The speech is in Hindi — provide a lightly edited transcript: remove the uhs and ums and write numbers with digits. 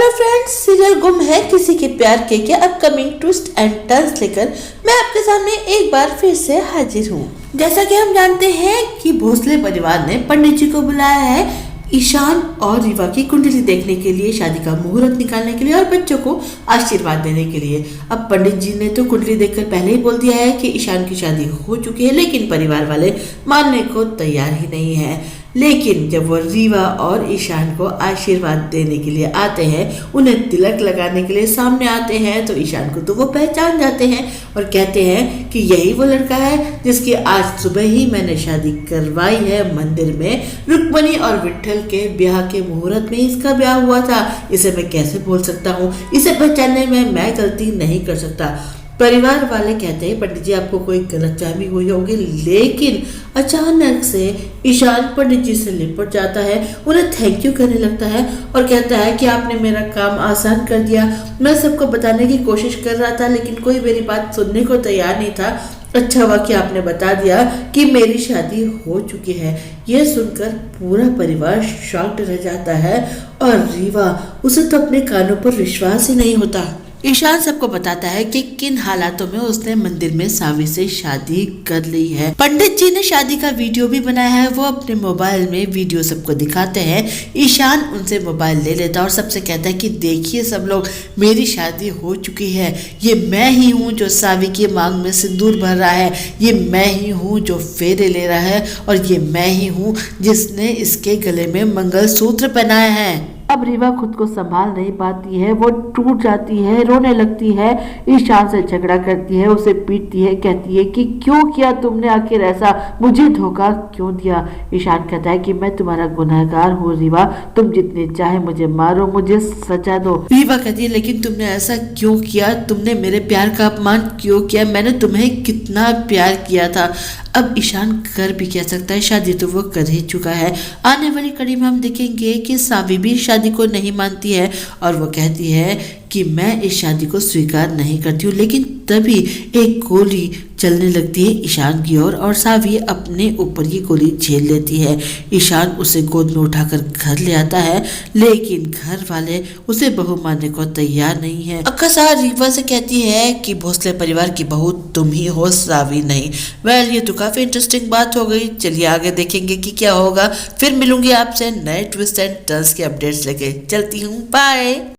हेलो फ्रेंड्स, सीरियल गुम है किसी के प्यार के अपकमिंग ट्विस्ट एंड टर्न्स लेकर मैं आपके सामने एक बार फिर से हाजिर हूँ। जैसा कि हम जानते हैं कि भोसले परिवार ने पंडित जी को बुलाया है ईशान और रीवा की कुंडली देखने के लिए, शादी का मुहूर्त निकालने के लिए और बच्चों को आशीर्वाद देने के लिए। अब पंडित जी ने तो कुंडली देखकर पहले ही बोल दिया है कि ईशान की शादी हो चुकी है, लेकिन परिवार वाले मानने को तैयार ही नहीं है। लेकिन जब वो रीवा और ईशान को आशीर्वाद देने के लिए आते हैं, उन्हें तिलक लगाने के लिए सामने आते हैं, तो ईशान को तो वो पहचान जाते हैं और कहते हैं कि यही वो लड़का है जिसकी आज सुबह ही मैंने शादी करवाई है मंदिर में। रुक्मणी और विट्ठल के ब्याह के मुहूर्त में इसका ब्याह हुआ था। इसे मैं कैसे बोल सकता हूँ? इसे पहचानने में मैं गलती नहीं कर सकता। परिवार वाले कहते हैं पंडित जी आपको कोई गलतफहमी हुई होगी, लेकिन अचानक से ईशान पंडित जी से लिपट जाता है, उन्हें थैंक यू करने लगता है और कहता है कि आपने मेरा काम आसान कर दिया। मैं सबको बताने की कोशिश कर रहा था, लेकिन कोई मेरी बात सुनने को तैयार नहीं था। अच्छा हुआ कि आपने बता दिया कि मेरी शादी हो चुकी है। यह सुनकर पूरा परिवार शॉक्ड रह जाता है और रीवा, उसे तो अपने कानों पर विश्वास ही नहीं होता। ईशान सबको बताता है कि किन हालातों में उसने मंदिर में सावी से शादी कर ली है। पंडित जी ने शादी का वीडियो भी बनाया है, वो अपने मोबाइल में वीडियो सबको दिखाते हैं। ईशान उनसे मोबाइल ले लेता और सबसे कहता है कि देखिए सब लोग, मेरी शादी हो चुकी है। ये मैं ही हूँ जो सावी की मांग में सिंदूर भर रहा है, ये मैं ही हूँ जो फेरे ले रहा है, और ये मैं ही हूँ जिसने इसके गले में मंगलसूत्र पहनाया है। अब रीवा खुद को संभाल नहीं पाती है, वो टूट जाती है, रोने लगती है, ईशान से झगड़ा करती है, उसे पीटती है, कहती है कि क्यों किया तुमने आखिर ऐसा, मुझे धोखा क्यों दिया। ईशान कहता है कि मैं तुम्हारा गुनहगार हूँ रीवा, तुम जितने चाहे मुझे मारो, मुझे सजा दो। रीवा कहती है लेकिन तुमने ऐसा क्यों किया, तुमने मेरे प्यार का अपमान क्यों किया, मैंने तुम्हें कितना प्यार किया था। अब ईशान कर भी कह सकता है, शादी तो वो कर ही चुका है। आने वाली कड़ी में हम देखेंगे कि सावी भी शादी को नहीं मानती है और वो कहती है कि मैं इस शादी को स्वीकार नहीं करती हूँ। लेकिन तभी एक गोली चलने लगती है ईशान की ओर और सावी अपने ऊपर की गोली झेल लेती है। ईशान उसे गोद में उठाकर घर ले आता है, लेकिन घर वाले उसे बहू मानने को तैयार नहीं है। अक्का रीवा से कहती है कि भोसले परिवार की बहू तुम ही हो, सावी नहीं। वेल, ये तो काफी इंटरेस्टिंग बात हो गई। चलिए आगे देखेंगे कि क्या होगा। फिर मिलूंगी आपसे नए ट्विस्ट एंड टर्न्स के अपडेट्स लेके। चलती हूँ, बाय।